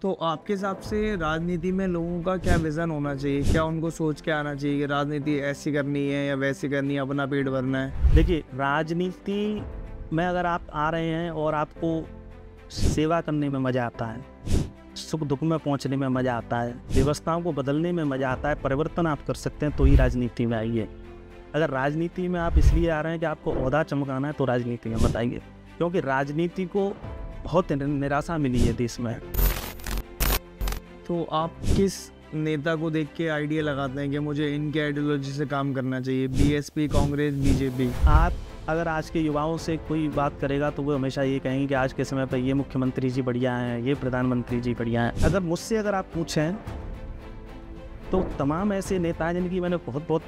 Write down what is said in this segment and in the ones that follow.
तो आपके हिसाब से राजनीति में लोगों का क्या विज़न होना चाहिए? क्या उनको सोच के आना चाहिए कि राजनीति ऐसी करनी है या वैसी करनी है, अपना पेट भरना है? देखिए, राजनीति में अगर आप आ रहे हैं और आपको सेवा करने में मज़ा आता है, सुख दुख में पहुंचने में मज़ा आता है, व्यवस्थाओं को बदलने में मज़ा आता है, परिवर्तन आप कर सकते हैं, तो ही राजनीति में आइए। अगर राजनीति में आप इसलिए आ रहे हैं कि आपको ओहदा चमकाना है, तो राजनीति में मत आइए, क्योंकि राजनीति को बहुत निराशा मिली है देश में। तो आप किस नेता को देख के आइडिया लगाते हैं कि मुझे इनकी आइडियोलॉजी से काम करना चाहिए? BSP, Congress, BJP? आप अगर आज के युवाओं से कोई बात करेगा तो वो हमेशा ये कहेंगे कि आज के समय पर ये मुख्यमंत्री जी बढ़िया हैं, ये प्रधानमंत्री जी बढ़िया हैं। अगर मुझसे आप पूछें तो तमाम ऐसे नेता हैं जिनकी मैंने बहुत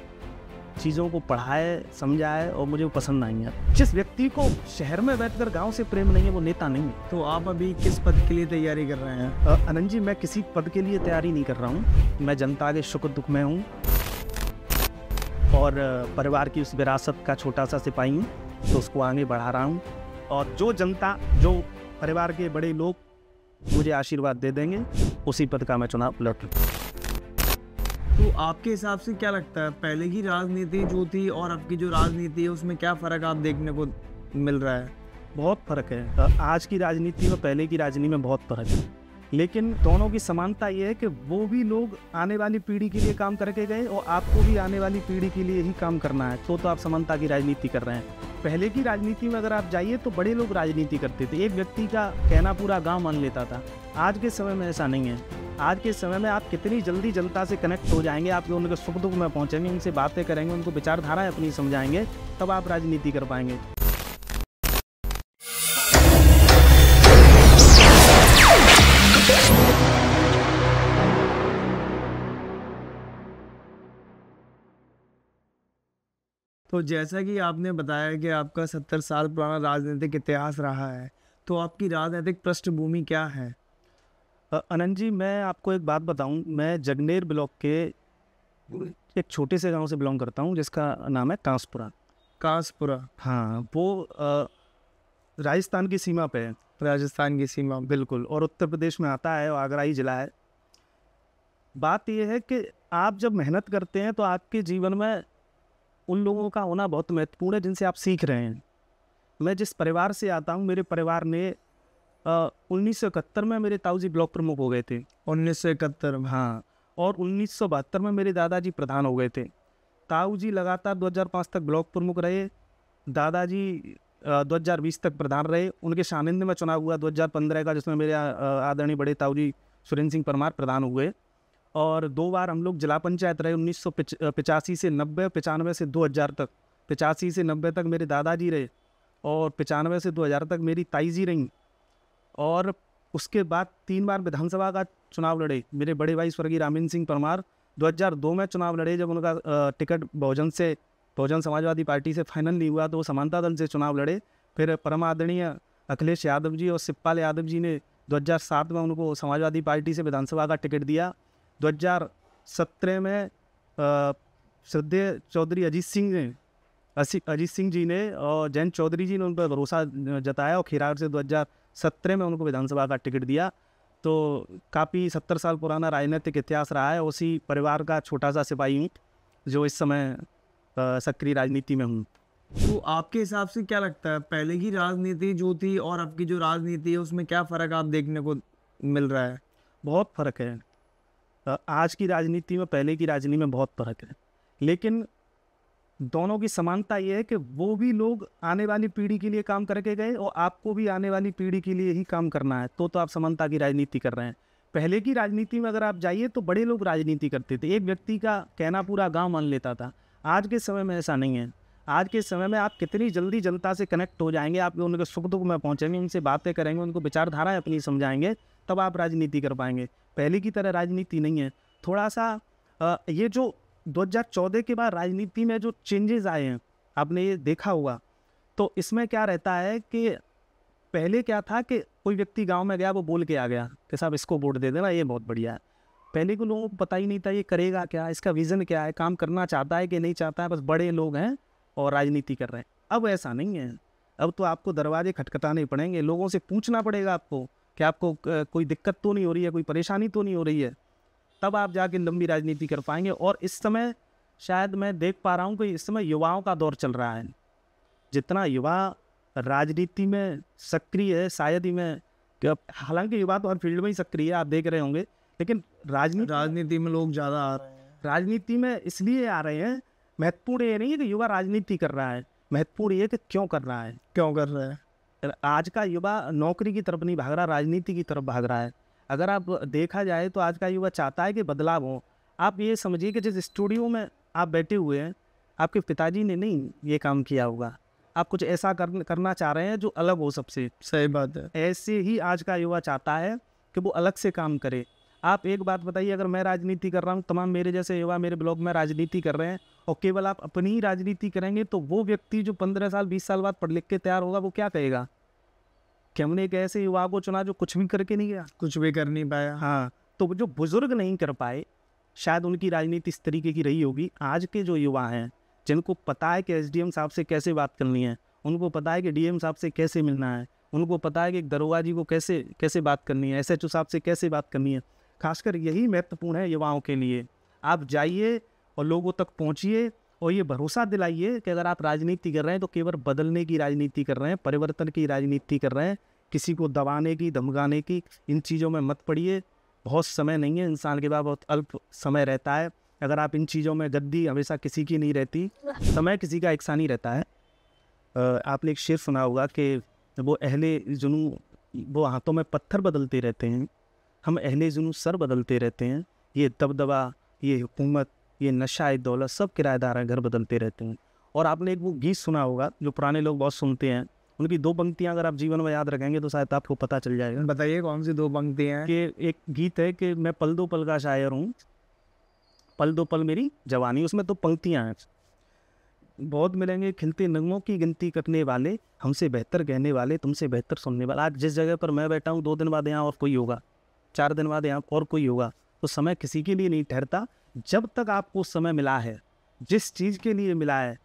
चीज़ों को पढ़ा है, समझा है और मुझे वो पसंद नहीं है। जिस व्यक्ति को शहर में बैठकर गांव से प्रेम नहीं है, वो नेता नहीं है। तो आप अभी किस पद के लिए तैयारी कर रहे हैं? आनंद जी, मैं किसी पद के लिए तैयारी नहीं कर रहा हूँ। मैं जनता के सुख दुख में हूँ और परिवार की उस विरासत का छोटा सा सिपाही हूँ, तो उसको आगे बढ़ा रहा हूँ। और जो जनता, जो परिवार के बड़े लोग मुझे आशीर्वाद दे देंगे, उसी पद का मैं चुनाव लड़ूँ। तो आपके हिसाब से क्या लगता है, पहले की राजनीति जो थी और अब की जो राजनीति है उसमें क्या फ़र्क आप देखने को मिल रहा है? बहुत फ़र्क है। आज की राजनीति में पहले की राजनीति में बहुत फ़र्क है, लेकिन दोनों की समानता ये है कि वो भी लोग आने वाली पीढ़ी के लिए काम करके गए और आपको भी आने वाली पीढ़ी के लिए ही काम करना है, तो आप समानता की राजनीति कर रहे हैं। पहले की राजनीति में अगर आप जाइए तो बड़े लोग राजनीति करते थे, एक व्यक्ति का कहना पूरा गांव मान लेता था। आज के समय में ऐसा नहीं है। आज के समय में आप कितनी जल्दी जनता से कनेक्ट हो जाएंगे, आप उनके सुख दुख में पहुंचेंगे, उनसे बातें करेंगे, उनको विचारधाराएं अपनी समझाएंगे, तब आप राजनीति कर पाएंगे। तो जैसा कि आपने बताया कि आपका 70 साल पुराना राजनीतिक इतिहास रहा है, तो आपकी राजनीतिक पृष्ठभूमि क्या है? आनंद जी, मैं आपको एक बात बताऊं, मैं जगनेर ब्लॉक के एक छोटे से गांव से बिलोंग करता हूं, जिसका नाम है कांसपुरा। कांसपुरा? हाँ, वो राजस्थान की सीमा पे है। राजस्थान की सीमा? बिल्कुल, और उत्तर प्रदेश में आता है और आगरा ही जिला है। बात यह है कि आप जब मेहनत करते हैं तो आपके जीवन में उन लोगों का होना बहुत महत्वपूर्ण है जिनसे आप सीख रहे हैं। मैं जिस परिवार से आता हूँ, मेरे परिवार ने 1971 में मेरे ताऊ जी ब्लॉक प्रमुख हो गए थे। 1971 में? हाँ, और 1972 में मेरे दादाजी प्रधान हो गए थे। ताऊ जी लगातार 2005 तक ब्लॉक प्रमुख रहे, दादाजी 2020 तक प्रधान रहे। उनके सानिध्य में चुनाव हुआ 2015 का, जिसमें मेरे आदरणीय बड़े ताऊ जी सुरेंद्र सिंह परमार प्रधान हुए। और 2 बार हम लोग जिला पंचायत रहे, 1985 से 90, 95 से 2000 तक। 85 से 90 तक मेरे दादाजी रहे और 95 से 2000 तक मेरी ताई जी रहीं। और उसके बाद 3 बार विधानसभा का चुनाव लड़े मेरे बड़े भाई स्वर्गीय रामेंद्र सिंह परमार। 2002 में चुनाव लड़े, जब उनका टिकट बहुजन समाजवादी पार्टी से फाइनल नहीं हुआ तो वो समानता दल से चुनाव लड़े। फिर परम आदरणीय अखिलेश यादव जी और शिवपाल यादव जी ने 2007 में उनको समाजवादी पार्टी से विधानसभा का टिकट दिया। 2017 में श्रद्धेय चौधरी अजीत सिंह जी ने और जयंत चौधरी जी ने उन पर भरोसा जताया और खिरार से 2017 में उनको विधानसभा का टिकट दिया। तो काफ़ी 70 साल पुराना राजनीतिक इतिहास रहा है। उसी परिवार का छोटा सा सिपाही हूँ जो इस समय सक्रिय राजनीति में हूँ। तो आपके हिसाब से क्या लगता है, पहले की राजनीति जो थी और अब की जो राजनीति है उसमें क्या फ़र्क आप देखने को मिल रहा है? बहुत फ़र्क है। आज की राजनीति में पहले की राजनीति में बहुत फ़र्क है, लेकिन दोनों की समानता ये है कि वो भी लोग आने वाली पीढ़ी के लिए काम करके गए और आपको भी आने वाली पीढ़ी के लिए ही काम करना है, तो आप समानता की राजनीति कर रहे हैं। पहले की राजनीति में अगर आप जाइए तो बड़े लोग राजनीति करते थे, एक व्यक्ति का कहना पूरा गांव मान लेता था। आज के समय में ऐसा नहीं है। आज के समय में आप कितनी जल्दी जनता से कनेक्ट हो जाएंगे, आप उनके सुख दुख में पहुँचेंगे, उनसे बातें करेंगे, उनको विचारधाराएँ अपनी समझाएंगे, तब आप राजनीति कर पाएंगे। पहले की तरह राजनीति नहीं है। थोड़ा सा ये जो 2014 के बाद राजनीति में जो चेंजेस आए हैं, आपने ये देखा होगा, तो इसमें क्या रहता है कि पहले क्या था कि कोई व्यक्ति गांव में गया, वो बोल के आ गया कि साहब इसको वोट दे देना, ये बहुत बढ़िया है। पहले के लोगों को पता ही नहीं था ये करेगा क्या, इसका विज़न क्या है, काम करना चाहता है कि नहीं चाहता है, बस बड़े लोग हैं और राजनीति कर रहे हैं। अब ऐसा नहीं है। अब तो आपको दरवाजे खटखटाने पड़ेंगे, लोगों से पूछना पड़ेगा आपको कि आपको कोई दिक्कत तो नहीं हो रही है, कोई परेशानी तो नहीं हो रही है, तब आप जाके लंबी राजनीति कर पाएंगे। और इस समय शायद मैं देख पा रहा हूँ कि इस समय युवाओं का दौर चल रहा है। जितना युवा राजनीति में सक्रिय है, शायद ही मैं, हालांकि युवा तो हर फील्ड में ही सक्रिय है, आप देख रहे होंगे, लेकिन राजनीति में लोग ज़्यादा आ रहे हैं। राजनीति में इसलिए आ रहे हैं, महत्वपूर्ण ये नहीं है कि युवा राजनीति कर रहा है, महत्वपूर्ण ये कि क्यों कर रहा है। क्यों कर रहे हैं? आज का युवा नौकरी की तरफ नहीं भाग रहा, राजनीति की तरफ भाग रहा है। अगर आप देखा जाए तो आज का युवा चाहता है कि बदलाव हो। आप ये समझिए कि जिस स्टूडियो में आप बैठे हुए हैं, आपके पिताजी ने नहीं ये काम किया होगा, आप कुछ ऐसा करना चाह रहे हैं जो अलग हो सबसे। सही बात है। ऐसे ही आज का युवा चाहता है कि वो अलग से काम करे। आप एक बात बताइए, अगर मैं राजनीति कर रहा हूँ, तमाम मेरे जैसे युवा मेरे ब्लॉग में राजनीति कर रहे हैं, और केवल आप अपनी ही राजनीति करेंगे, तो वो व्यक्ति जो 15 साल 20 साल बाद पढ़ लिख के तैयार होगा, वो क्या कहेगा कि हमने एक ऐसे युवा को चुना जो कुछ भी करके नहीं गया, कुछ भी कर नहीं पाया। हाँ, तो जो बुजुर्ग नहीं कर पाए, शायद उनकी राजनीति इस तरीके की रही होगी। आज के जो युवा हैं, जिनको पता है कि एसडीएम साहब से कैसे बात करनी है, उनको पता है कि डीएम साहब से कैसे मिलना है, उनको पता है कि दरोगा जी को कैसे बात करनी है, एसएचओ साहब से कैसे बात करनी है। खासकर यही महत्वपूर्ण है युवाओं के लिए। आप जाइए और लोगों तक पहुंचिए और ये भरोसा दिलाइए कि अगर आप राजनीति कर रहे हैं तो केवल बदलने की राजनीति कर रहे हैं, परिवर्तन की राजनीति कर रहे हैं, किसी को दबाने की, धमकाने की, इन चीज़ों में मत पड़िए। बहुत समय नहीं है, इंसान के पास बहुत अल्प समय रहता है। अगर आप इन चीज़ों में, गद्दी हमेशा किसी की नहीं रहती, समय किसी का एक सा नहीं रहता है। आपने एक शेर सुना होगा कि वो अहले जुनू वो हाथों में पत्थर बदलते रहते हैं, हम अहले जुनू सर बदलते रहते हैं। ये दबदबा, ये हुकूमत, ये नशा, ये दौलत, सब किराएदार हैं, घर बदलते रहते हैं। और आपने एक वो गीत सुना होगा जो पुराने लोग बहुत सुनते हैं, उनकी 2 पंक्तियां अगर आप जीवन में याद रखेंगे तो शायद आपको पता चल जाएगा। बताइए कौन सी 2 पंक्तियां हैं? कि एक गीत है कि मैं पल दो पल का शायर हूँ, पल दो पल मेरी जवानी, उसमें 2 पंक्तियां हैं। बहुत मिलेंगे खिलते नगमों की गिनती करने वाले, हमसे बेहतर कहने वाले, तुमसे बेहतर सुनने वाला। आज जिस जगह पर मैं बैठा हूँ, 2 दिन बाद यहाँ और कोई होगा, 4 दिन बाद यहाँ और कोई होगा। तो समय किसी के लिए नहीं ठहरता। जब तक आपको समय मिला है, जिस चीज़ के लिए मिला है,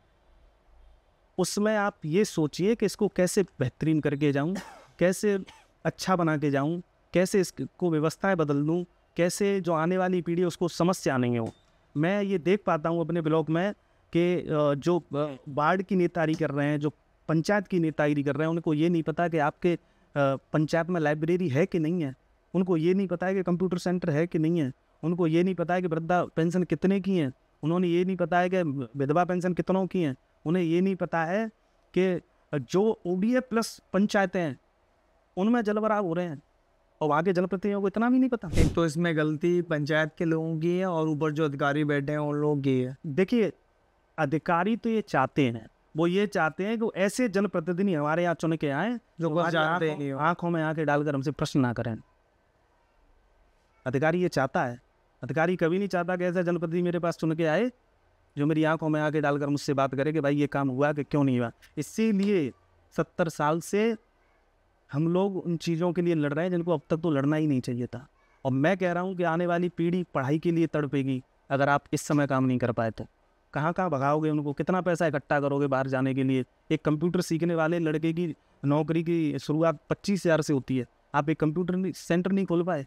उसमें आप ये सोचिए कि इसको कैसे बेहतरीन करके जाऊँ, कैसे अच्छा बना के जाऊँ, कैसे इसको व्यवस्थाएं बदल दूँ, कैसे जो आने वाली पीढ़ी उसको समस्या नहीं हो। मैं ये देख पाता हूँ अपने ब्लॉग में कि जो वार्ड की नेतागिरी कर रहे हैं, जो पंचायत की नेतागिरी कर रहे हैं, उनको ये नहीं पता कि आपके पंचायत में लाइब्रेरी है कि नहीं है, उनको ये नहीं पता है कि कंप्यूटर सेंटर है कि नहीं है, उनको ये नहीं पता है कि वृद्धा पेंशन कितने की हैं, उन्होंने ये नहीं पता है कि विधवा पेंशन कितनों की हैं, उन्हें ये नहीं पता है कि जो ओडीए प्लस पंचायतें हैं उनमें जलभराव हो रहे हैं, और वहाँ के जनप्रतिनिधियों को इतना भी नहीं पता। एक तो इसमें गलती पंचायत के लोगों की है और ऊपर जो अधिकारी बैठे हैं उन लोगों की है। देखिए, अधिकारी तो ये चाहते हैं, वो ये चाहते हैं कि ऐसे जनप्रतिनिधि हमारे यहाँ चुन के आए जो कुछ जानते नहीं हो, आंखों में आंखें डालकर हमसे प्रश्न ना करें। अधिकारी ये चाहता है। अधिकारी कभी नहीं चाहता कि ऐसा जनप्रतिनिधि मेरे पास चुन के आए जो मेरी आंखों में आके डालकर मुझसे बात करे कि भाई ये काम हुआ कि क्यों नहीं हुआ। इसीलिए 70 साल से हम लोग उन चीज़ों के लिए लड़ रहे हैं जिनको अब तक तो लड़ना ही नहीं चाहिए था। और मैं कह रहा हूँ कि आने वाली पीढ़ी पढ़ाई के लिए तड़पेगी अगर आप इस समय काम नहीं कर पाए तो। कहाँ कहाँ भगाओगे उनको, कितना पैसा इकट्ठा करोगे बाहर जाने के लिए। एक कंप्यूटर सीखने वाले लड़के की नौकरी की शुरुआत 25,000 से होती है। आप एक कंप्यूटर सेंटर नहीं खोल पाए।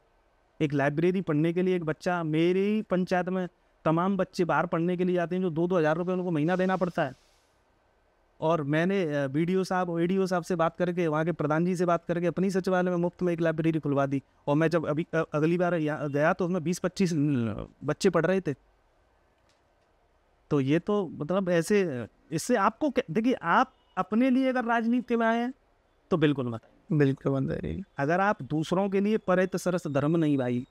एक लाइब्रेरी पढ़ने के लिए एक बच्चा, मेरी पंचायत में तमाम बच्चे बाहर पढ़ने के लिए जाते हैं जो 2-2 हज़ार रुपये उनको महीना देना पड़ता है। और मैंने बीडीओ साहब और एडीओ साहब से बात करके, वहाँ के प्रधान जी से बात करके अपनी सचिवालय में मुफ्त में एक लाइब्रेरी खुलवा दी। और मैं जब अगली बार गया तो उसमें 20-25 बच्चे पढ़ रहे थे। तो ये तो मतलब ऐसे, इससे आपको देखिए, आप अपने लिए अगर राजनीति में आए हैं तो बिल्कुल मत, बिल्कुल बताइए। अगर आप दूसरों के लिए परित सरस धर्म नहीं भाई,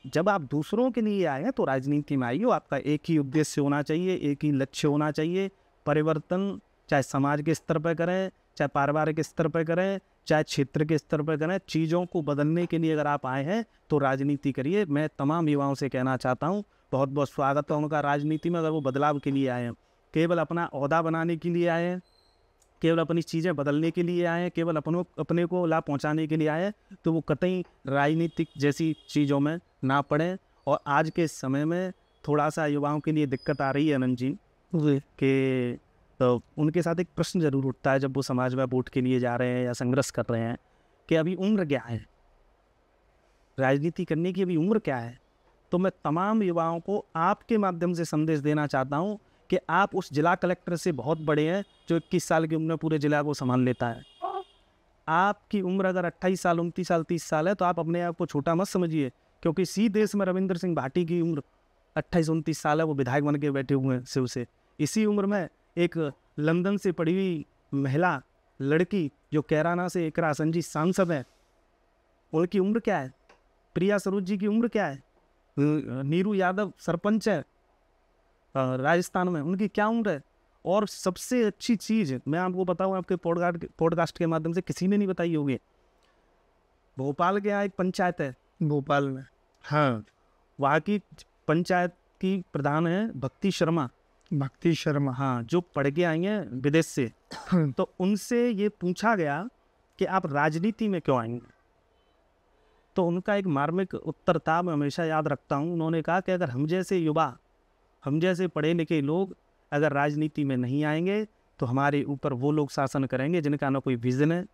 जब आप दूसरों के लिए आए हैं तो राजनीति में आइए। आपका एक ही उद्देश्य होना चाहिए, एक ही लक्ष्य होना चाहिए। परिवर्तन चाहे समाज के स्तर पर करें, चाहे पारिवारिक स्तर पर करें, चाहे क्षेत्र के स्तर पर करें, चीज़ों को बदलने के लिए अगर आप आए हैं तो राजनीति करिए। मैं तमाम युवाओं से कहना चाहता हूँ, बहुत बहुत स्वागत है उनका राजनीति में, अगर वो बदलाव के लिए आए हैं। केवल अपना ओहदा बनाने के लिए आए हैं, केवल अपनी चीज़ें बदलने के लिए आए हैं, केवल अपने को लाभ पहुंचाने के लिए आए हैं, तो वो कतई राजनीतिक जैसी चीज़ों में ना पड़ें। और आज के समय में थोड़ा सा युवाओं के लिए दिक्कत आ रही है अनंत जी कि तो उनके साथ एक प्रश्न ज़रूर उठता है जब वो समाज में वोट के लिए जा रहे हैं या संघर्ष कर रहे हैं कि अभी उम्र क्या है, राजनीति करने की अभी उम्र क्या है। तो मैं तमाम युवाओं को आपके माध्यम से संदेश देना चाहता हूँ कि आप उस जिला कलेक्टर से बहुत बड़े हैं जो 21 साल की उम्र में पूरे जिला को संभाल लेता है। आपकी उम्र अगर 28 साल, 29 साल, 30 साल है तो आप अपने आप को छोटा मत समझिए, क्योंकि इसी देश में रविंद्र सिंह भाटी की उम्र 28-29 साल है, वो विधायक बन के बैठे हुए हैं शिव से। इसी उम्र में एक लंदन से पढ़ी हुई महिला लड़की जो कैराना से इकरा संजी सांसद है, उनकी उम्र क्या है? प्रिया सरोज जी की उम्र क्या है? नीरू यादव सरपंच है राजस्थान में, उनकी क्या उम्र है? और सबसे अच्छी चीज़ मैं आपको बताऊं, आपके पॉडकास्ट के माध्यम से किसी ने नहीं बताई होगी, भोपाल के यहाँ एक पंचायत है, भोपाल में, हाँ, वहाँ की पंचायत की प्रधान है भक्ति शर्मा। भक्ति शर्मा, हाँ, जो पढ़ के आई हैं विदेश से। तो उनसे ये पूछा गया कि आप राजनीति में क्यों आएंगे, तो उनका एक मार्मिक उत्तर था, मैं हमेशा याद रखता हूँ। उन्होंने कहा कि अगर हम जैसे युवा, हम जैसे पढ़े लिखे लोग अगर राजनीति में नहीं आएंगे तो हमारे ऊपर वो लोग शासन करेंगे जिनका ना कोई विजन है,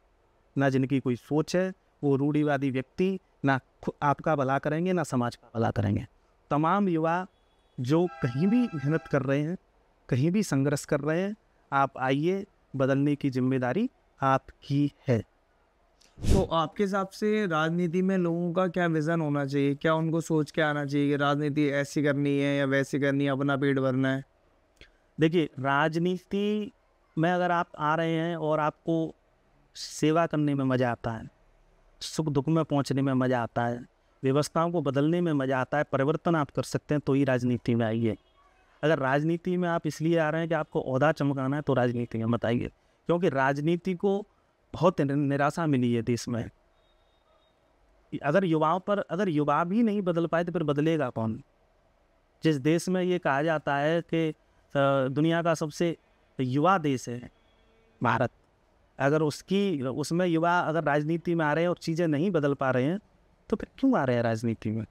ना जिनकी कोई सोच है। वो रूढ़िवादी व्यक्ति ना आपका भला करेंगे ना समाज का भला करेंगे। तमाम युवा जो कहीं भी मेहनत कर रहे हैं, कहीं भी संघर्ष कर रहे हैं, आप आइए, बदलने की जिम्मेदारी आपकी है। तो आपके हिसाब से राजनीति में लोगों का क्या विज़न होना चाहिए? क्या उनको सोच के आना चाहिए कि राजनीति ऐसी करनी है या वैसी करनी है, अपना पेट भरना है? देखिए, राजनीति में अगर आप आ रहे हैं और आपको सेवा करने में मज़ा आता है, सुख दुख में पहुंचने में मज़ा आता है, व्यवस्थाओं को बदलने में मज़ा आता है, परिवर्तन आप कर सकते हैं, तो ही राजनीति में आइए। अगर राजनीति में आप इसलिए आ रहे हैं कि आपको ओहदा चमकाना है, तो राजनीति में मत आइए, क्योंकि राजनीति को बहुत निराशा मिली है देश में। अगर युवा भी नहीं बदल पाए तो फिर बदलेगा कौन? जिस देश में ये कहा जाता है कि दुनिया का सबसे युवा देश है भारत, अगर उसमें युवा अगर राजनीति में आ रहे हैं और चीज़ें नहीं बदल पा रहे हैं, तो फिर क्यों आ रहे हैं राजनीति में?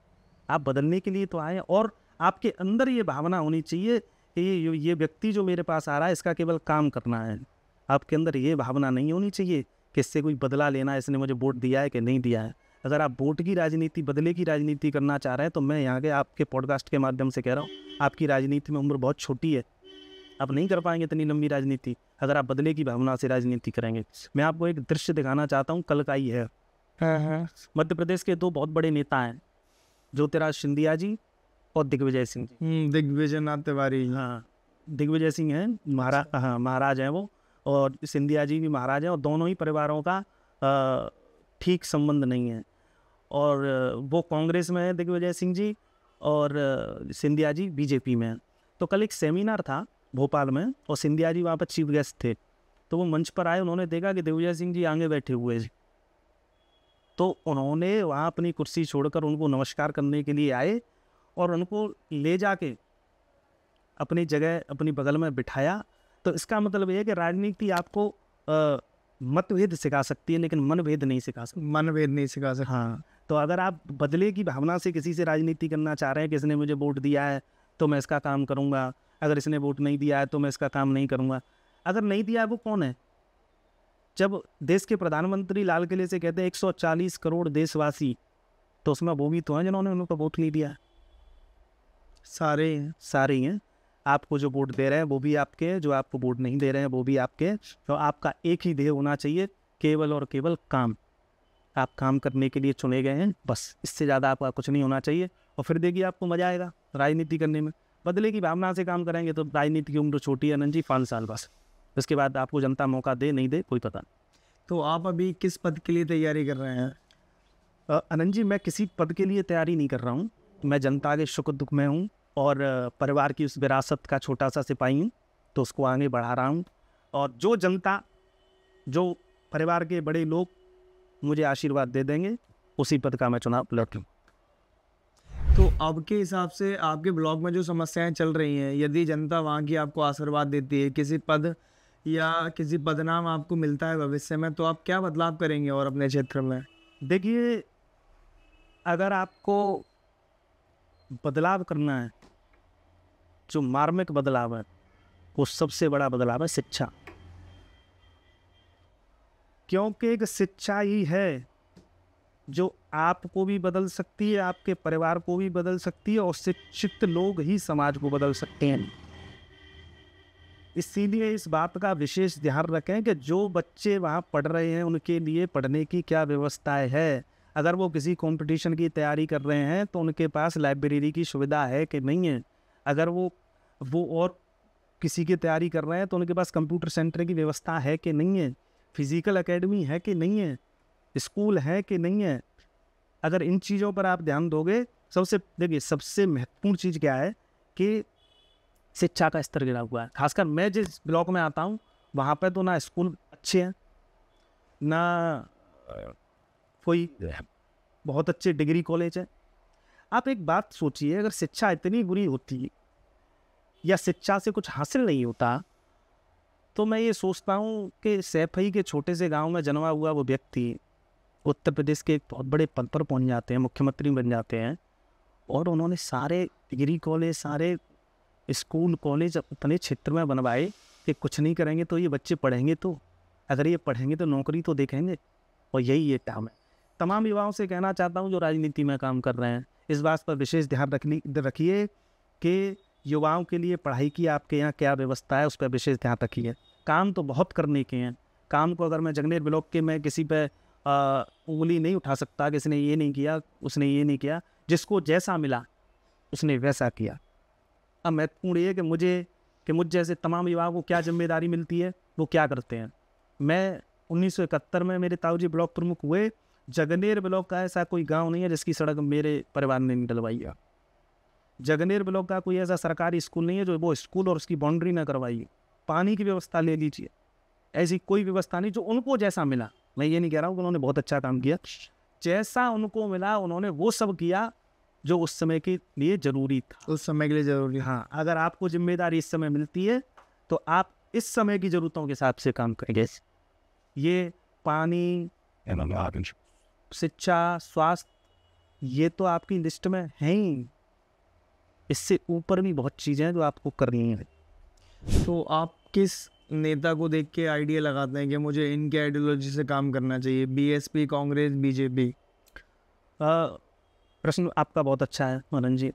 आप बदलने के लिए तो आए, और आपके अंदर ये भावना होनी चाहिए कि ये व्यक्ति जो मेरे पास आ रहा है इसका केवल काम करना है। आपके अंदर ये भावना नहीं होनी चाहिए कि इससे कोई बदला लेना है, इसने मुझे वोट दिया है कि नहीं दिया है। अगर आप वोट की राजनीति, बदले की राजनीति करना चाह रहे हैं, तो मैं यहाँ के आपके पॉडकास्ट के माध्यम से कह रहा हूँ, आपकी राजनीति में उम्र बहुत छोटी है, आप नहीं कर पाएंगे इतनी लंबी राजनीति अगर आप बदले की भावना से राजनीति करेंगे। मैं आपको एक दृश्य दिखाना चाहता हूँ, कल का ही है। मध्य प्रदेश के दो बहुत बड़े नेता हैं, ज्योतिराज सिंधिया जी और दिग्विजय सिंह जी। दिग्विजय नाथ तिवारी, हाँ, दिग्विजय सिंह हैं महाराज हैं वो, और सिंधिया जी भी महाराज हैं, और दोनों ही परिवारों का ठीक संबंध नहीं है, और वो कांग्रेस में है दिग्विजय सिंह जी, और सिंधिया जी बीजेपी में हैं। तो कल एक सेमिनार था भोपाल में, और सिंधिया जी वहाँ पर चीफ गेस्ट थे। तो वो मंच पर आए, उन्होंने देखा कि दिग्विजय सिंह जी आगे बैठे हुए हैं, तो उन्होंने वहाँ अपनी कुर्सी छोड़कर उनको नमस्कार करने के लिए आए और उनको ले जाके अपनी जगह, अपनी बगल में बिठाया। तो इसका मतलब ये है कि राजनीति आपको मतभेद सिखा सकती है, लेकिन मनभेद नहीं सिखा सकती। मनभेद नहीं सिखा सकती। हाँ, तो अगर आप बदले की भावना से किसी से राजनीति करना चाह रहे हैं कि इसने मुझे वोट दिया है तो मैं इसका काम करूँगा, अगर इसने वोट नहीं दिया है तो मैं इसका काम नहीं करूँगा। अगर नहीं दिया है वो कौन है? जब देश के प्रधानमंत्री लाल किले से कहते हैं 140 करोड़ देशवासी, तो उसमें वो भी तो हैं जिन्होंने उनको वोट नहीं दिया। सारे ही हैं। आपको जो वोट दे रहे हैं वो भी आपके हैं, जो आपको वोट नहीं दे रहे हैं वो भी आपके हैं। तो आपका एक ही ध्येय होना चाहिए, केवल और केवल काम। आप काम करने के लिए चुने गए हैं, बस, इससे ज़्यादा आपका कुछ नहीं होना चाहिए। और फिर देखिए आपको मज़ा आएगा राजनीति करने में। बदले की भावना से काम करेंगे तो राजनीति की उम्र छोटी है अनंत जी, 5 साल बस। उसके बाद आपको जनता मौका दे नहीं दे कोई पता नहीं। तो आप अभी किस पद के लिए तैयारी कर रहे हैं? अनंत जी, मैं किसी पद के लिए तैयारी नहीं कर रहा हूँ। मैं जनता के सुख दुख में हूँ, और परिवार की उस विरासत का छोटा सा सिपाही हूँ, तो उसको आगे बढ़ा रहा हूँ। और जो जनता, जो परिवार के बड़े लोग मुझे आशीर्वाद दे देंगे, उसी पद का मैं चुनाव लड़ूँ। तो आपके हिसाब से आपके ब्लॉक में जो समस्याएं चल रही हैं, यदि जनता वहाँ की आपको आशीर्वाद देती है, किसी पद या किसी पदनाम आपको मिलता है भविष्य में, तो आप क्या बदलाव करेंगे और अपने क्षेत्र में? देखिए, अगर आपको बदलाव करना है, जो मार्मिक बदलाव है, वो सबसे बड़ा बदलाव है शिक्षा। क्योंकि एक शिक्षा ही है जो आपको भी बदल सकती है, आपके परिवार को भी बदल सकती है, और शिक्षित लोग ही समाज को बदल सकते हैं। इसीलिए इस बात का विशेष ध्यान रखें कि जो बच्चे वहाँ पढ़ रहे हैं उनके लिए पढ़ने की क्या व्यवस्थाएं है। अगर वो किसी कंपटीशन की तैयारी कर रहे हैं तो उनके पास लाइब्रेरी की सुविधा है कि नहीं है। अगर वो और किसी की तैयारी कर रहे हैं तो उनके पास कंप्यूटर सेंटर की व्यवस्था है कि नहीं है, फिजिकल एकेडमी है कि नहीं है, स्कूल है कि नहीं है। अगर इन चीज़ों पर आप ध्यान दोगे, देखिए सबसे महत्वपूर्ण चीज़ क्या है कि शिक्षा का स्तर गिरा हुआ है। खासकर मैं जिस ब्लॉक में आता हूँ वहाँ पे तो ना स्कूल अच्छे हैं, ना कोई बहुत अच्छे डिग्री कॉलेज है। आप एक बात सोचिए, अगर शिक्षा इतनी बुरी होती या शिक्षा से कुछ हासिल नहीं होता, तो मैं ये सोचता हूँ कि सैफई के छोटे से गांव में जन्मा हुआ वो व्यक्ति उत्तर प्रदेश के एक बहुत बड़े पद पर पहुँच जाते हैं, मुख्यमंत्री बन जाते हैं, और उन्होंने सारे डिग्री कॉलेज, सारे स्कूल कॉलेज अपने क्षेत्र में बनवाए कि कुछ नहीं करेंगे तो ये बच्चे पढ़ेंगे, तो अगर ये पढ़ेंगे तो नौकरी तो देखेंगे। और यही ये काम है। तमाम युवाओं से कहना चाहता हूँ जो राजनीति में काम कर रहे हैं, इस बात पर विशेष ध्यान रखिए कि युवाओं के लिए पढ़ाई की आपके यहाँ क्या व्यवस्था है, उस पर विशेष ध्यान रखिए। काम तो बहुत करने के हैं। काम को अगर मैं जगनेर ब्लॉक के मैं किसी पे उंगली नहीं उठा सकता कि इसने ये नहीं किया, उसने ये नहीं किया। जिसको जैसा मिला उसने वैसा किया। अब महत्वपूर्ण ये कि मुझ जैसे तमाम युवाओं को क्या जिम्मेदारी मिलती है, वो क्या करते हैं। मैं 1971 में मेरे ताऊजी ब्लॉक प्रमुख हुए। जगनेर ब्लॉक का ऐसा कोई गांव नहीं है जिसकी सड़क मेरे परिवार ने नहीं डलवाई है। जगनेर ब्लॉक का कोई ऐसा सरकारी स्कूल नहीं है जो वो स्कूल और उसकी बाउंड्री ना करवाई है। पानी की व्यवस्था ले लीजिए, ऐसी कोई व्यवस्था नहीं। जो उनको जैसा मिला, मैं ये नहीं कह रहा हूँ कि उन्होंने बहुत अच्छा काम किया, जैसा उनको मिला उन्होंने वो सब किया जो उस समय के लिए ज़रूरी था। उस समय के लिए ज़रूरी। हाँ, अगर आपको जिम्मेदारी इस समय मिलती है तो आप इस समय की ज़रूरतों के हिसाब से काम करेंगे। ये पानी, शिक्षा, स्वास्थ्य, ये तो आपकी लिस्ट में है ही। इससे ऊपर भी बहुत चीज़ें हैं जो आपको करनी है। तो आप किस नेता को देख के आइडिया लगाते हैं कि मुझे इनके आइडियोलॉजी से काम करना चाहिए? BSP, Congress, BJP? प्रश्न आपका बहुत अच्छा है मनन जी।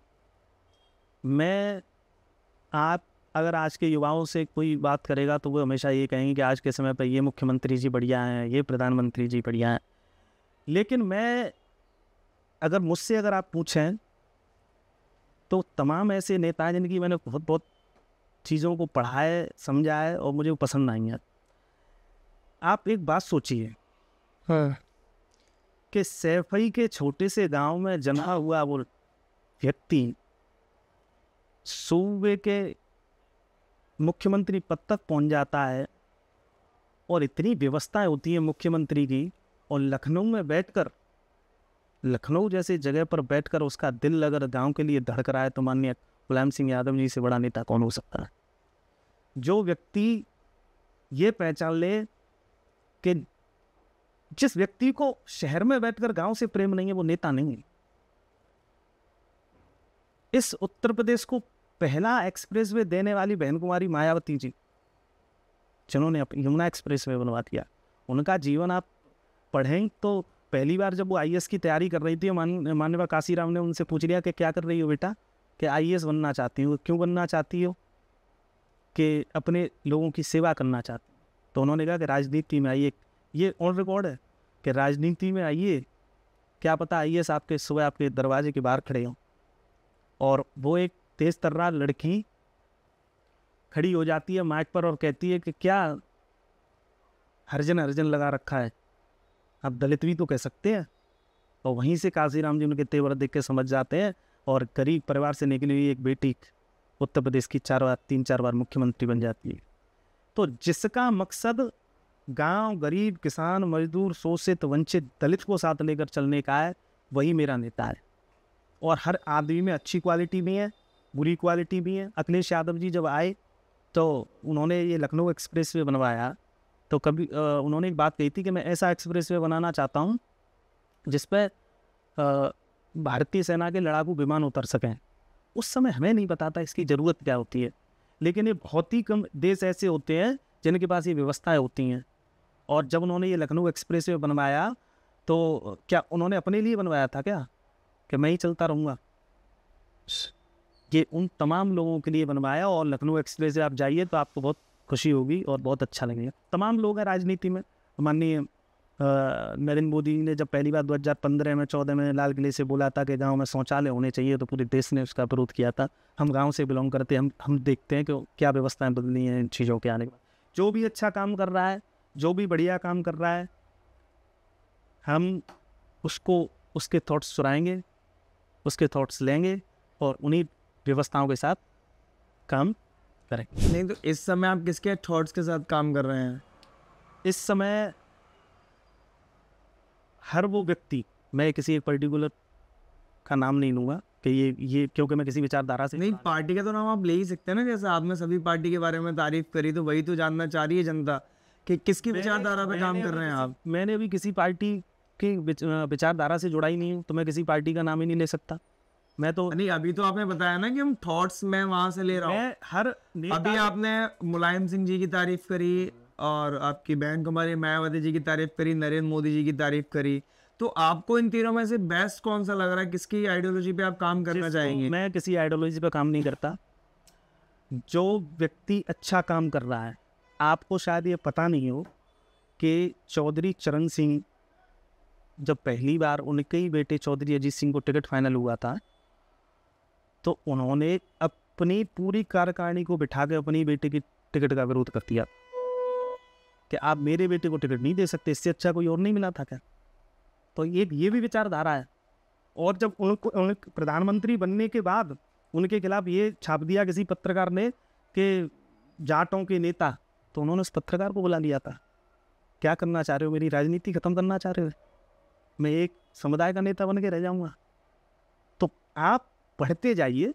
आप अगर आज के युवाओं से कोई बात करेगा तो वो हमेशा ये कहेंगे कि आज के समय पर ये मुख्यमंत्री जी बढ़िया हैं, ये प्रधानमंत्री जी बढ़िया हैं। लेकिन अगर मुझसे आप पूछें तो तमाम ऐसे नेता हैं जिनकी मैंने बहुत चीज़ों को पढ़ा है, समझा है और मुझे वो पसंद नहीं है। आप एक बात सोचिए, हाँ, कि सैफई के छोटे से गांव में जन्मा हुआ वो व्यक्ति सूबे के मुख्यमंत्री पद तक पहुंच जाता है, और इतनी व्यवस्थाएं होती है मुख्यमंत्री की, और लखनऊ जैसे जगह पर बैठकर उसका दिल अगर गांव के लिए धड़क रहा है तो माननीय मुलायम सिंह यादव जी से बड़ा नेता कौन हो सकता है। जो व्यक्ति ये पहचान ले कि जिस व्यक्ति को शहर में बैठकर गांव से प्रेम नहीं है वो नेता नहीं है। इस उत्तर प्रदेश को पहला एक्सप्रेसवे देने वाली बहन कुमारी मायावती जी, जिन्होंने यमुना एक्सप्रेसवे बनवा दिया, उनका जीवन आप पढ़ें तो पहली बार जब वो आईएएस की तैयारी कर रही थी, माननीय काशीराम ने उनसे पूछ लिया कि क्या कर रही हो बेटा, कि आईएएस बनना चाहती हो। क्यों बनना चाहती हो? कि अपने लोगों की सेवा करना चाहती। तो उन्होंने कहा कि राजनीति में आइए। ये ऑन रिकॉर्ड है कि राजनीति में आइए, क्या पता आईएएस आपके सुबह आपके दरवाजे के बाहर खड़े हों। और वो एक तेज तर्रार लड़की खड़ी हो जाती है माइक पर और कहती है कि क्या हरिजन लगा रखा है, आप दलित भी तो कह सकते हैं। और वहीं से काशीराम जी उनके तेवर देख के समझ जाते हैं, और गरीब परिवार से निकली हुई एक बेटी उत्तर प्रदेश की 3-4 बार मुख्यमंत्री बन जाती है। तो जिसका मकसद गांव, गरीब, किसान, मजदूर, शोषित, वंचित, दलित को साथ लेकर चलने का है, वही मेरा नेता है। और हर आदमी में अच्छी क्वालिटी भी है, बुरी क्वालिटी भी है। अखिलेश यादव जी जब आए तो उन्होंने ये लखनऊ एक्सप्रेसवे बनवाया, तो कभी उन्होंने एक बात कही थी कि मैं ऐसा एक्सप्रेसवे बनाना चाहता हूँ जिस पर भारतीय सेना के लड़ाकू विमान उतर सकें। उस समय हमें नहीं पता था इसकी ज़रूरत क्या होती है, लेकिन ये बहुत ही कम देश ऐसे होते हैं जिनके पास ये व्यवस्थाएं होती हैं। और जब उन्होंने ये लखनऊ एक्सप्रेसवे बनवाया तो क्या उन्होंने अपने लिए बनवाया था क्या कि मैं ही चलता रहूँगा? ये उन तमाम लोगों के लिए बनवाया, और लखनऊ एक्सप्रेस से आप जाइए तो आपको बहुत खुशी होगी और बहुत अच्छा लगेगा। तमाम लोग हैं राजनीति में। माननीय नरेंद्र मोदी ने जब पहली बार 2015 में 14 में लाल किले से बोला था कि गांव में शौचालय होने चाहिए, तो पूरे देश ने उसका विरोध किया था। हम गांव से बिलोंग करते हैं, हम देखते हैं कि क्या व्यवस्थाएं बदली हैं इन चीज़ों के आने के बाद। जो भी अच्छा काम कर रहा है, जो भी बढ़िया काम कर रहा है, हम उसको उसके थॉट्स चुराएंगे, उसके थॉट्स लेंगे और उन्हीं व्यवस्थाओं के साथ काम करेंगे। नहीं तो इस समय आप किसके थॉट्स के साथ काम कर रहे हैं? इस समय हर वो व्यक्ति, मैं किसी एक पर्टिकुलर का नाम नहीं लूँगा कि ये क्योंकि मैं किसी विचारधारा से नहीं, पार्टी का तो नाम आप ले ही सकते हैं ना। जैसे आपने सभी पार्टी के बारे में तारीफ करी, तो वही तो जानना चाह रही है जनता कि किसकी विचारधारा पे काम कर रहे हैं आप। मैंने अभी किसी पार्टी की विचारधारा से जुड़ा ही नहीं हूँ, तो मैं किसी पार्टी का नाम ही नहीं ले सकता। मैं तो नहीं, अभी तो आपने बताया ना कि हम थॉट्स मैं वहां से ले रहा हूँ। मैं हर नेता अभी आपने मुलायम सिंह जी की तारीफ करी, और आपकी बहन कुमारी मायावती जी की तारीफ करी, नरेंद्र मोदी जी की तारीफ करी, तो आपको इन तीनों में से बेस्ट कौन सा लग रहा है? किसकी आइडियोलॉजी पे आप काम करना चाहेंगे? मैं किसी आइडियोलॉजी पर काम नहीं करता। जो व्यक्ति अच्छा काम कर रहा है, आपको शायद ये पता नहीं हो कि चौधरी चरण सिंह, जब पहली बार उनके ही बेटे चौधरी अजीत सिंह को टिकट फाइनल हुआ था, तो उन्होंने अपनी पूरी कार्यकारिणी को बिठा के अपनी बेटे की टिकट का विरोध कर दिया कि आप मेरे बेटे को टिकट नहीं दे सकते, इससे अच्छा कोई और नहीं मिला था क्या? तो ये भी विचारधारा है। और जब उन प्रधानमंत्री बनने के बाद उनके खिलाफ ये छाप दिया किसी पत्रकार ने कि जाटों के नेता, तो उन्होंने उस पत्रकार को बुला लिया था। क्या करना चाह रहे हो? मेरी राजनीति खत्म करना चाह रहे हो? मैं एक समुदाय का नेता बन के रह जाऊंगा? तो आप पढ़ते जाइए।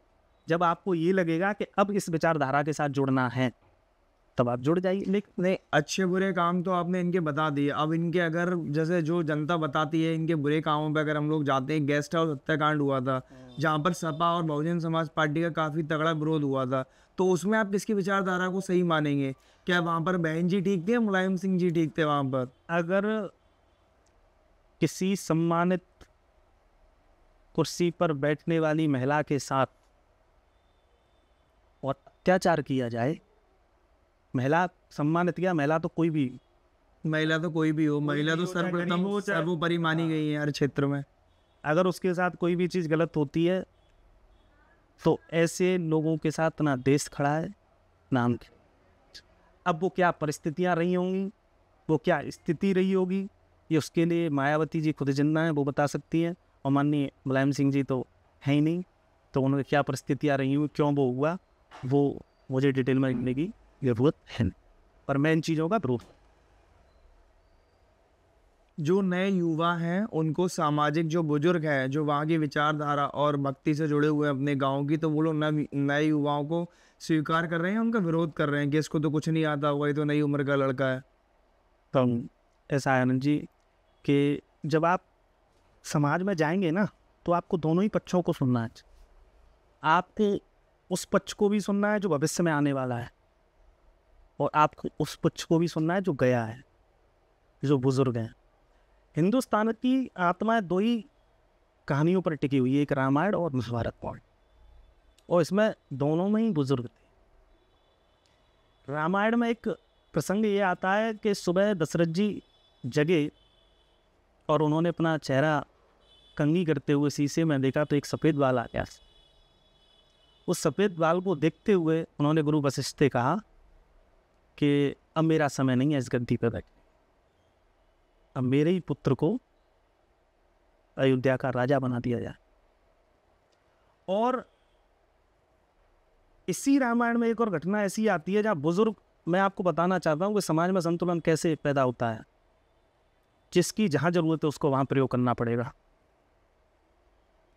जब आपको ये लगेगा कि अब इस विचारधारा के साथ जुड़ना है, तब आप जुड़ जाइए। लेकिन नहीं, अच्छे बुरे काम तो आपने इनके बता दिए। अब इनके अगर जैसे जो जनता बताती है, इनके बुरे कामों पे अगर हम लोग जाते हैं, गेस्ट हाउस हत्याकांड हुआ था जहाँ पर सपा और बहुजन समाज पार्टी का काफ़ी तगड़ा विरोध हुआ था, तो उसमें आप किसकी विचारधारा को सही मानेंगे? क्या वहाँ पर बहन जी ठीक थे या मुलायम सिंह जी ठीक थे वहाँ पर? अगर किसी सम्मानित कुर्सी पर बैठने वाली महिला के साथ और अत्याचार किया जाए, महिला सम्मानित, या महिला तो कोई भी, महिला तो कोई भी हो, महिला तो सर्वप्रथम सर्वोपरि मानी गई है हर क्षेत्र में। अगर उसके साथ कोई भी चीज़ गलत होती है, तो ऐसे लोगों के साथ ना देश खड़ा है ना हम। अब वो क्या परिस्थितियां रही होंगी, वो क्या स्थिति रही होगी, ये उसके लिए मायावती जी खुद जिंदा हैं, वो बता सकती हैं। और माननीय मुलायम सिंह जी तो हैं ही नहीं, तो उन्होंने क्या परिस्थितियां रही हुई, क्यों वो हुआ, वो मुझे डिटेल में लिखने की जरूरत है नहीं। पर मैं इन चीज़ों का विरोध। जो नए युवा हैं उनको सामाजिक, जो बुजुर्ग हैं जो वहाँ की विचारधारा और भक्ति से जुड़े हुए हैं अपने गांव की, तो वो लोग नए युवाओं को स्वीकार कर रहे हैं, उनका विरोध कर रहे हैं कि इसको तो कुछ नहीं आता होगा, ये तो नई उम्र का लड़का है। तो ऐसा है आनंद जी कि जब आप समाज में जाएंगे ना, तो आपको दोनों ही पक्षों को सुनना है। आपको उस पक्ष को भी सुनना है जो भविष्य में आने वाला है, और आपको उस पक्ष को भी सुनना है जो गया है, जो बुजुर्ग हैं। हिंदुस्तान की आत्मा दो ही कहानियों पर टिकी हुई है, एक रामायण और महाभारत। और इसमें दोनों में ही बुजुर्ग थे। रामायण में एक प्रसंग ये आता है कि सुबह दशरथ जी जगे और उन्होंने अपना चेहरा कंघी करते हुए शीशे में देखा, तो एक सफ़ेद बाल आ गया। उस सफ़ेद बाल को देखते हुए उन्होंने गुरु वशिष्ठ से कहा कि अब मेरा समय नहीं है इस गद्दी पर बैठने, अब मेरे ही पुत्र को अयोध्या का राजा बना दिया जाए। और इसी रामायण में एक और घटना ऐसी आती है जहाँ बुजुर्ग, मैं आपको बताना चाहता हूँ कि समाज में संतुलन कैसे पैदा होता है। जिसकी जहाँ ज़रूरत है उसको वहाँ प्रयोग करना पड़ेगा।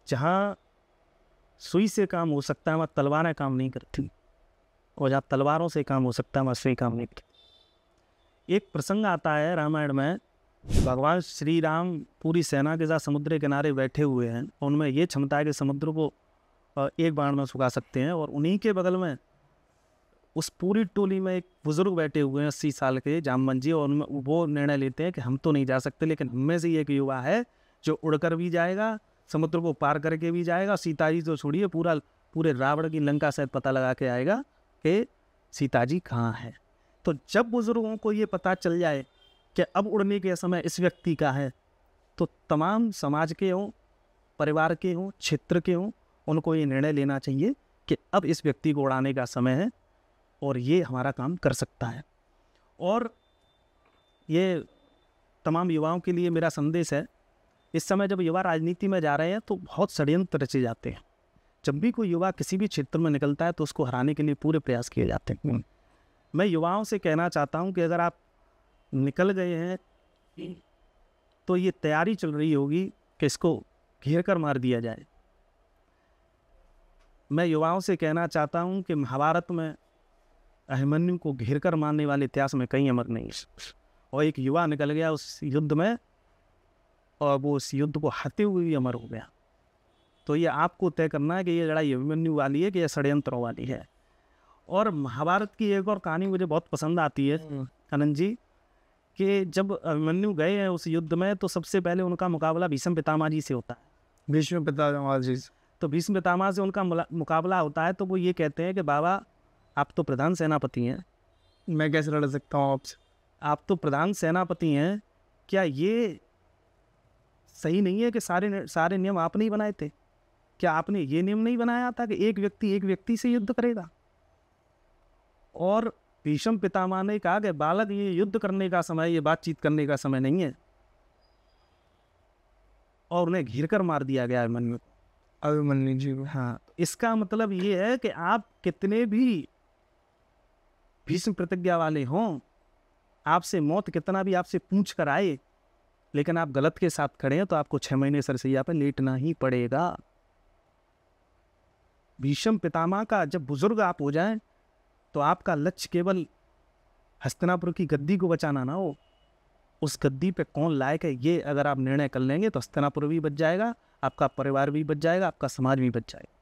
जहाँ सुई से काम हो सकता है वहाँ तलवारें काम नहीं करती, और जहाँ तलवारों से काम हो सकता है वहाँ सुई काम नहीं करती। एक प्रसंग आता है रामायण में, भगवान श्री राम पूरी सेना के साथ समुद्र के किनारे बैठे हुए हैं, उनमें ये क्षमता है कि समुद्र को एक बाण में सुखा सकते हैं। और उन्हीं के बगल में उस पूरी टोली में एक बुजुर्ग बैठे हुए हैं 80 साल के जामवन जी, और वो निर्णय लेते हैं कि हम तो नहीं जा सकते, लेकिन हमें से एक युवा है जो उड़कर भी जाएगा, समुद्र को पार करके भी जाएगा, सीता जी तो छोड़िए पूरे रावण की लंका से पता लगा के आएगा कि सीता जी कहाँ है। तो जब बुजुर्गों को ये पता चल जाए कि अब उड़ने के समय इस व्यक्ति का है, तो तमाम समाज के हों, परिवार के हों, क्षेत्र के हों, उनको ये निर्णय लेना चाहिए कि अब इस व्यक्ति को उड़ाने का समय है और ये हमारा काम कर सकता है। और ये तमाम युवाओं के लिए मेरा संदेश है, इस समय जब युवा राजनीति में जा रहे हैं तो बहुत षड्यंत्र रचे जाते हैं। जब भी कोई युवा किसी भी क्षेत्र में निकलता है तो उसको हराने के लिए पूरे प्रयास किए जाते हैं। मैं युवाओं से कहना चाहता हूं कि अगर आप निकल गए हैं तो ये तैयारी चल रही होगी कि इसको घेर कर मार दिया जाए। मैं युवाओं से कहना चाहता हूं कि महाभारत में अभिमन्यु को घेर कर मारने वाले इतिहास में कहीं अमर नहीं है, और एक युवा निकल गया उस युद्ध में और वो उस युद्ध को हारते हुए भी अमर हो गया। तो ये आपको तय करना है कि ये लड़ाई अभिमन्यु वाली है कि यह षड्यंत्रों वाली है। और महाभारत की एक और कहानी मुझे बहुत पसंद आती है आनंद जी, कि जब अभिमन्यु गए हैं उस युद्ध में तो सबसे पहले उनका मुकाबला भीष्म पितामह जी से होता है। भीष्म पितामह जी। तो भीष्म पितामह से उनका मुकाबला होता है तो वो ये कहते हैं कि बाबा आप तो प्रधान सेनापति हैं, मैं कैसे लड़ सकता हूँ आपसे? आप तो प्रधान सेनापति हैं, क्या ये सही नहीं है कि सारे नियम आपने ही बनाए थे? क्या आपने ये नियम नहीं बनाया था कि एक व्यक्ति से युद्ध करेगा? और भीष्म पितामह ने कहा कि बालक ये युद्ध करने का समय, ये बातचीत करने का समय नहीं है, और उन्हें घेर कर मार दिया गया अभिमन्यु जी को। हाँ, इसका मतलब ये है कि आप कितने भी भीष्म प्रतिज्ञा वाले हों, आपसे मौत कितना भी आपसे पूछ कर आए, लेकिन आप गलत के साथ खड़े हैं तो आपको 6 महीने सरसैया पर लेटना ही पड़ेगा। भीष्म पितामह का जब बुजुर्ग आप हो जाएं तो आपका लक्ष्य केवल हस्तिनापुर की गद्दी को बचाना ना हो, उस गद्दी पे कौन लायक है ये अगर आप निर्णय कर लेंगे तो हस्तिनापुर भी बच जाएगा, आपका परिवार भी बच जाएगा, आपका समाज भी बच जाएगा।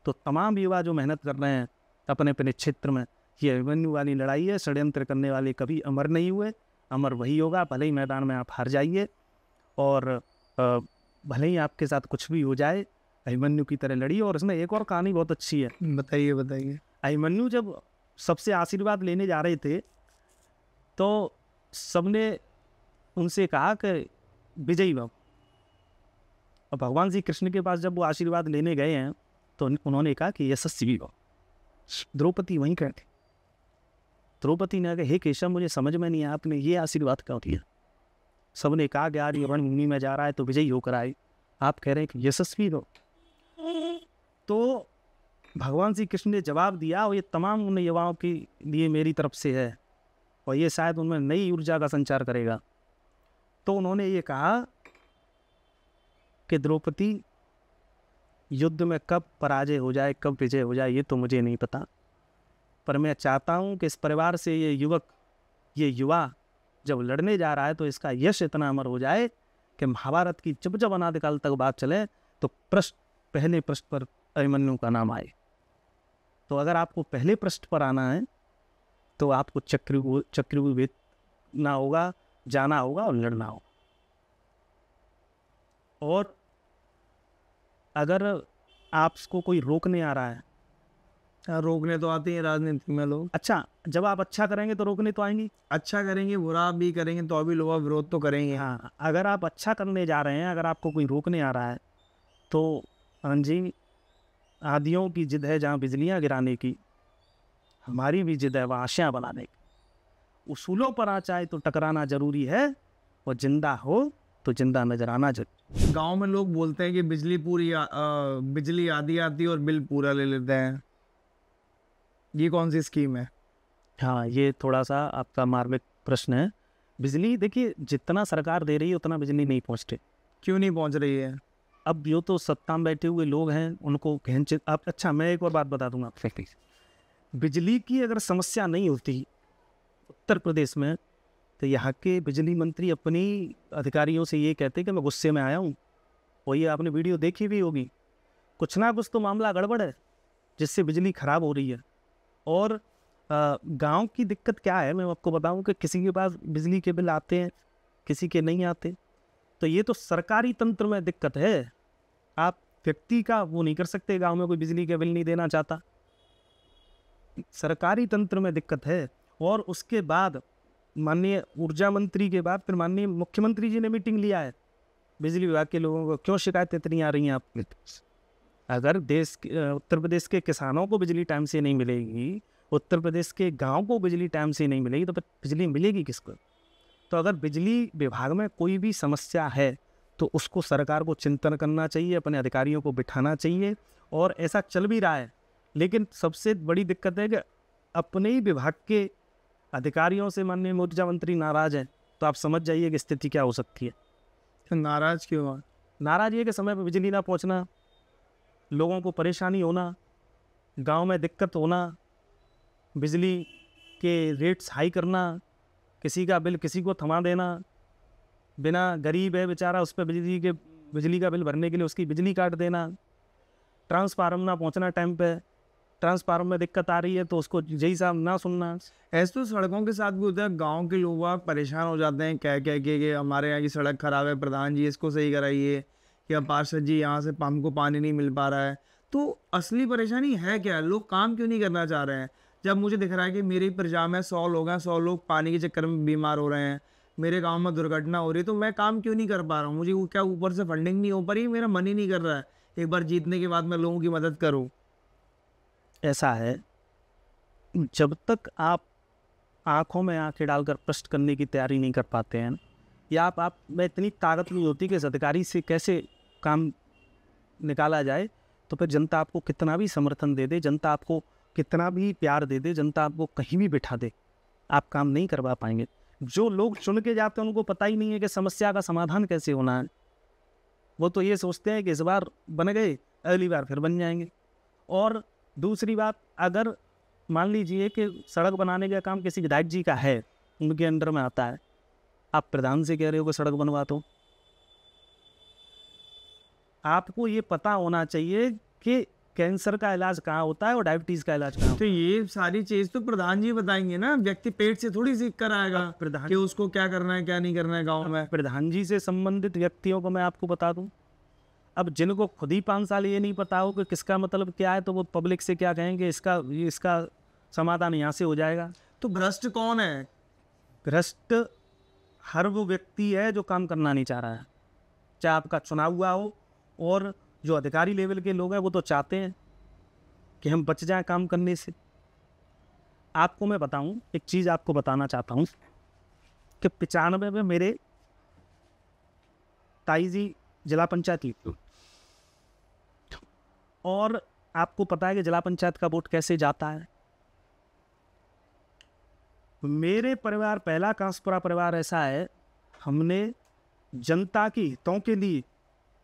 तो तमाम युवा जो मेहनत कर रहे हैं अपने अपने क्षेत्र में, ये अभिमन्यु वाली लड़ाई है। षड्यंत्र करने वाले कभी अमर नहीं हुए, अमर वही होगा भले ही मैदान में आप हार जाइए और भले ही आपके साथ कुछ भी हो जाए, अभिमन्यु की तरह लड़िए। और इसमें एक और कहानी बहुत अच्छी है। बताइए बताइए। अभिमन्यु जब सबसे आशीर्वाद लेने जा रहे थे तो सबने उनसे कहा कि विजयी भव। और भगवान श्री कृष्ण के पास जब वो आशीर्वाद लेने गए हैं तो उन्होंने कहा कि यशस्वी भव। द्रौपदी वहीं कहते, द्रौपदी ने कहा हे केशव मुझे समझ में नहीं आया आपने ये आशीर्वाद क्यों दिया? सबने कहा कि यार ये रणभूमि में जा रहा है तो विजयी होकर आए, आप कह रहे हैं कि यशस्वी भव। तो भगवान श्री कृष्ण ने जवाब दिया, और ये तमाम उन युवाओं के लिए मेरी तरफ से है और ये शायद उनमें नई ऊर्जा का संचार करेगा। तो उन्होंने ये कहा कि द्रौपदी युद्ध में कब पराजय हो जाए कब विजय हो जाए ये तो मुझे नहीं पता, पर मैं चाहता हूँ कि इस परिवार से ये युवा जब लड़ने जा रहा है तो इसका यश इतना अमर हो जाए कि महाभारत की जब अनादिकाल तक बात चले तो पहले पृष्ठ पर अभिमन्यु का नाम आए। तो अगर आपको पहले पृष्ठ पर आना है तो आपको चक्रव्यूह ना होगा, जाना होगा और लड़ना होगा। और अगर आपको कोई रोकने आ रहा है, रोकने तो आते हैं राजनीति में लोग। अच्छा, जब आप अच्छा करेंगे तो रोकने तो आएंगे, अच्छा करेंगे बुरा भी करेंगे तो अभी लोग विरोध तो करेंगे। हाँ, अगर आप अच्छा करने जा रहे हैं, अगर आपको कोई रोकने आ रहा है तो हाँ जी, आदियों की जिद है जहाँ बिजलियाँ गिराने की, हमारी भी जिद है वहाँ आशियाँ बनाने की। उसूलों पर आ चाहे तो टकराना जरूरी है, और जिंदा हो तो जिंदा नजर आना जरूरी। गांव में लोग बोलते हैं कि बिजली आधी आती है और बिल पूरा ले लेते हैं, ये कौन सी स्कीम है? हाँ, ये थोड़ा सा आपका मार्मिक प्रश्न है। बिजली देखिए जितना सरकार दे रही है उतना बिजली नहीं पहुँचते। क्यों नहीं पहुँच रही है? अब जो तो सत्ता में बैठे हुए लोग हैं उनको अब अच्छा मैं एक और बात बता दूंगा आपको। बिजली की अगर समस्या नहीं होती उत्तर प्रदेश में तो यहाँ के बिजली मंत्री अपनी अधिकारियों से ये कहते कि मैं गुस्से में आया हूँ, और ये आपने वीडियो देखी भी होगी, कुछ ना कुछ तो मामला गड़बड़ है जिससे बिजली खराब हो रही है। और गांव की दिक्कत क्या है मैं आपको बताऊं कि किसी के पास बिजली के बिल आते हैं, किसी के नहीं आते। तो ये तो सरकारी तंत्र में दिक्कत है। आप व्यक्ति का वो नहीं कर सकते, गांव में कोई बिजली के बिल नहीं देना चाहता, सरकारी तंत्र में दिक्कत है। और उसके बाद माननीय ऊर्जा मंत्री के बाद फिर माननीय मुख्यमंत्री जी ने मीटिंग लिया है बिजली विभाग के लोगों को, क्यों शिकायतें इतनी आ रही हैं आपके पास? अगर उत्तर प्रदेश के किसानों को बिजली टाइम से नहीं मिलेगी, उत्तर प्रदेश के गांव को बिजली टाइम से नहीं मिलेगी, तो फिर बिजली मिलेगी किसको? तो अगर बिजली विभाग में कोई भी समस्या है तो उसको सरकार को चिंतन करना चाहिए, अपने अधिकारियों को बिठाना चाहिए, और ऐसा चल भी रहा है। लेकिन सबसे बड़ी दिक्कत है कि अपने ही विभाग के अधिकारियों से माननीय ऊर्जा मंत्री नाराज हैं, तो आप समझ जाइए कि स्थिति क्या हो सकती है। तो नाराज क्यों हुआ? नाराज ये कि समय पर बिजली ना पहुंचना, लोगों को परेशानी होना, गांव में दिक्कत होना, बिजली के रेट्स हाई करना, किसी का बिल किसी को थमा देना, बिना गरीब है बेचारा उस पर बिजली का बिल भरने के लिए उसकी बिजली काट देना, ट्रांसफार्मर ना पहुंचना टाइम पे, ट्रांसफार्मर में दिक्कत आ रही है तो उसको जही साहब ना सुनना। ऐसे तो सड़कों के साथ भी होता है, गांव के लोग आप परेशान हो जाते हैं कह कह के कि हमारे यहाँ की सड़क खराब है, प्रधान जी इसको सही कराइए, या पार्षद जी यहाँ से हमको पानी नहीं मिल पा रहा है। तो असली परेशानी है क्या? लोग काम क्यों नहीं करना चाह रहे हैं? जब मुझे दिख रहा है कि मेरी प्रजा में 100 लोग हैं, 100 लोग पानी के चक्कर में बीमार हो रहे हैं, मेरे गांव में दुर्घटना हो रही है, तो मैं काम क्यों नहीं कर पा रहा हूँ? मुझे क्या ऊपर से फंडिंग नहीं हो पा रही? मेरा मन ही नहीं कर रहा है एक बार जीतने के बाद मैं लोगों की मदद करूँ। ऐसा है, जब तक आप आंखों में आंखें डालकर प्रश्न करने की तैयारी नहीं कर पाते हैं, या आप में इतनी ताकत नहीं होती कि इस अधिकारी से कैसे काम निकाला जाए, तो फिर जनता आपको कितना भी समर्थन दे दे, जनता आपको कितना भी प्यार दे दे, जनता आपको कहीं भी बिठा दे, आप काम नहीं करवा पाएंगे। जो लोग चुन के जाते हैं उनको पता ही नहीं है कि समस्या का समाधान कैसे होना है। वो तो ये सोचते हैं कि इस बार बन गए, अगली बार फिर बन जाएंगे। और दूसरी बात, अगर मान लीजिए कि सड़क बनाने का काम किसी विधायक जी का है, उनके अंडर में आता है, आप प्रधान से कह रहे हो कि सड़क बनवा दो। आपको ये पता होना चाहिए कि कैंसर का इलाज कहाँ होता है और डायबिटीज का इलाज कहाँ होता तो ये सारी चीज तो प्रधान जी बताएंगे ना, व्यक्ति पेट से थोड़ी सीख कर आएगा प्रधान कि उसको क्या करना है क्या नहीं करना है गाँव में। है। प्रधान जी से संबंधित व्यक्तियों को मैं आपको बता दूं, अब जिनको खुद ही 5 साल ये नहीं पता हो कि किसका मतलब क्या है, तो वो पब्लिक से क्या कहेंगे, इसका समाधान यहाँ से हो जाएगा। तो भ्रष्ट कौन है? भ्रष्ट हर वो व्यक्ति है जो काम करना नहीं चाह रहा है, चाहे आपका चुनाव हुआ हो, और जो अधिकारी लेवल के लोग हैं वो तो चाहते हैं कि हम बच जाएं काम करने से। आपको मैं बताऊं, एक चीज़ आपको बताना चाहता हूं कि 95 में मेरे ताई जी जिला पंचायत लीड, और आपको पता है कि जिला पंचायत का वोट कैसे जाता है। मेरे परिवार, पहला कांसपुरा परिवार ऐसा है, हमने जनता की हितों के लिए,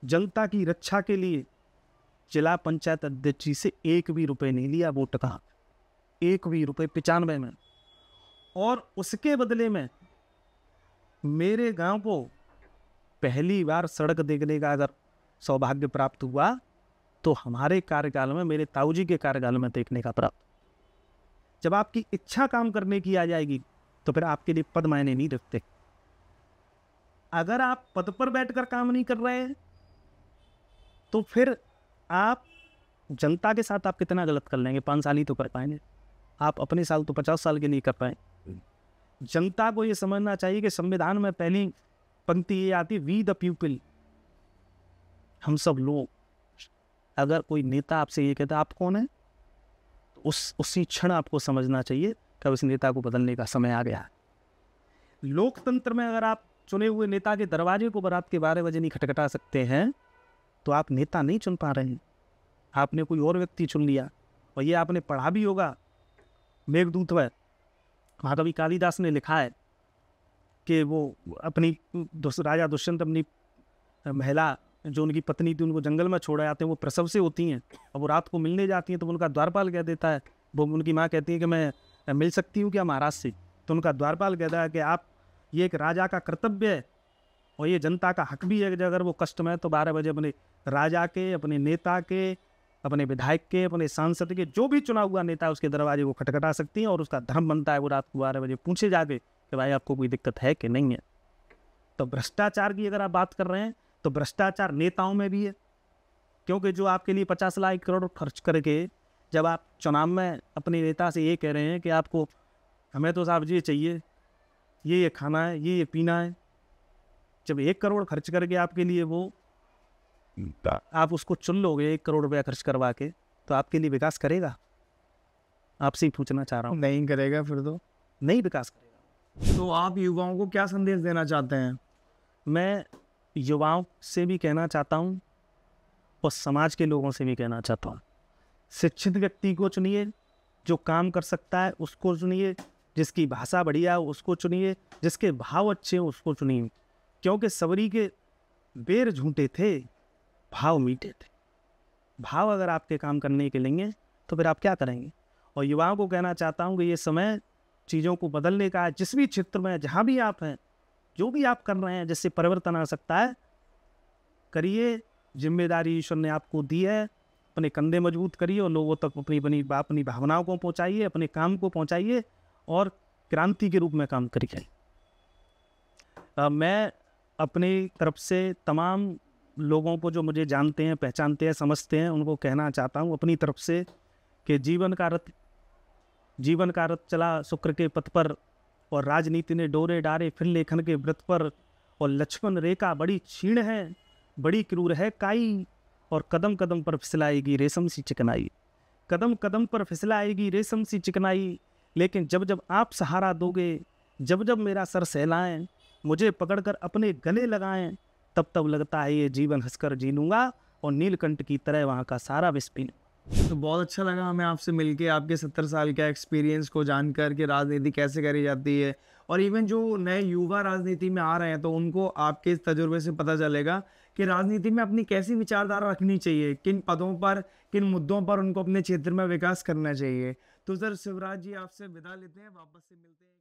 जनता की रक्षा के लिए जिला पंचायत अध्यक्ष जी से 1 भी रुपए नहीं लिया वोट का, 1 भी रुपए 95 में। और उसके बदले में मेरे गांव को पहली बार सड़क देखने का अगर सौभाग्य प्राप्त हुआ तो हमारे कार्यकाल में, मेरे ताऊ जी के कार्यकाल में देखने का प्राप्त। जब आपकी इच्छा काम करने की आ जाएगी तो फिर आपके लिए पद मायने नहीं रखते। अगर आप पद पर बैठकर काम नहीं कर रहे हैं तो फिर आप जनता के साथ आप कितना गलत कर लेंगे? 5 साल ही तो कर पाएंगे आप, अपने साल तो 50 साल के नहीं कर पाए। जनता को ये समझना चाहिए कि संविधान में पहली पंक्ति ये आती, वी द पीपल, हम सब लोग। अगर कोई नेता आपसे ये कहता आप कौन है, तो उसी क्षण आपको समझना चाहिए कि उस नेता को बदलने का समय आ गया है। लोकतंत्र में अगर आप चुने हुए नेता के दरवाजे को रात के 12 बजे नहीं खटखटा सकते हैं तो आप नेता नहीं चुन पा रहे हैं, आपने कोई और व्यक्ति चुन लिया। और ये आपने पढ़ा भी होगा मेघदूत में, महाकवि कालिदास ने लिखा है कि वो अपनी राजा दुष्यंत अपनी महिला जो उनकी पत्नी थी उनको जंगल में छोड़ आते हैं, वो प्रसव से होती हैं, और वो रात को मिलने जाती हैं तो उनका द्वारपाल कह देता है, वो उनकी माँ कहती है कि मैं मिल सकती हूँ क्या महाराज से, तो उनका द्वारपाल कहता है कि आप, ये एक राजा का कर्तव्य है और ये जनता का हक भी है कि अगर वो कष्ट में है तो 12 बजे अपने राजा के, अपने नेता के अपने विधायक के, अपने सांसद के, जो भी चुना हुआ नेता है उसके दरवाजे को खटखटा सकती हैं, और उसका धर्म बनता है वो रात को 12 बजे पूछे जाके कि भाई आपको कोई दिक्कत है कि नहीं है। तो भ्रष्टाचार की अगर आप बात कर रहे हैं तो भ्रष्टाचार नेताओं में भी है, क्योंकि जो आपके लिए 50 लाख करोड़ खर्च करके जब आप चुनाव में अपने नेता से ये कह रहे हैं कि आपको हमें तो साहब ये चाहिए, ये खाना है, ये पीना है, जब 1 करोड़ खर्च करके आपके लिए वो आप उसको चुन लोगे 1 करोड़ रुपया खर्च करवा के, तो आपके लिए विकास करेगा? आपसे ही पूछना चाह रहा हूँ। नहीं करेगा, फिर तो नहीं विकास करेगा। तो आप युवाओं को क्या संदेश देना चाहते हैं? मैं युवाओं से भी कहना चाहता हूँ और समाज के लोगों से भी कहना चाहता हूँ, शिक्षित व्यक्ति को चुनिए, जो काम कर सकता है उसको चुनिए, जिसकी भाषा बढ़िया है उसको चुनिए, जिसके भाव अच्छे हैं उसको चुनिए, क्योंकि सबरी के बेर झूठे थे, भाव मीठे थे। भाव अगर आपके काम करने के लेंगे तो फिर आप क्या करेंगे? और युवाओं को कहना चाहता हूँ कि ये समय चीज़ों को बदलने का है। जिस भी क्षेत्र में जहाँ भी आप हैं, जो भी आप कर रहे हैं जिससे परिवर्तन आ सकता है, करिए। जिम्मेदारी ईश्वर ने आपको दी है, अपने कंधे मजबूत करिए और लोगों तक अपनी भावनाओं को पहुँचाइए, अपने काम को पहुँचाइए और क्रांति के रूप में काम करिए। मैं अपनी तरफ से तमाम लोगों को जो मुझे जानते हैं, पहचानते हैं, समझते हैं, उनको कहना चाहता हूँ अपनी तरफ से कि जीवन का रथ चला शुक्र के पथ पर, और राजनीति ने डोरे डारे फिर लेखन के व्रत पर, और लक्ष्मण रेखा बड़ी क्षीण है, बड़ी क्रूर है काई, और कदम कदम पर फिसलाएगी रेशम सी चिकनाई। कदम कदम पर फिसलाएगी रेशम सी चिकनाई, लेकिन जब जब आप सहारा दोगे, जब जब मेरा सर सहलाएं, मुझे पकड़कर अपने गले लगाएं, तब तब लगता है ये जीवन हंसकर जी लूँगा और नीलकंठ की तरह वहाँ का सारा विष पी लूँगा। तो बहुत अच्छा लगा हमें आपसे मिलके, आपके 70 साल का एक्सपीरियंस को जानकर कि राजनीति कैसे करी जाती है, और इवन जो नए युवा राजनीति में आ रहे हैं तो उनको आपके इस तजुर्बे से पता चलेगा कि राजनीति में अपनी कैसी विचारधारा रखनी चाहिए, किन पदों पर, किन मुद्दों पर उनको अपने क्षेत्र में विकास करना चाहिए। तो सर शिवराज जी आपसे विदा लेते हैं, वापस से मिलते हैं।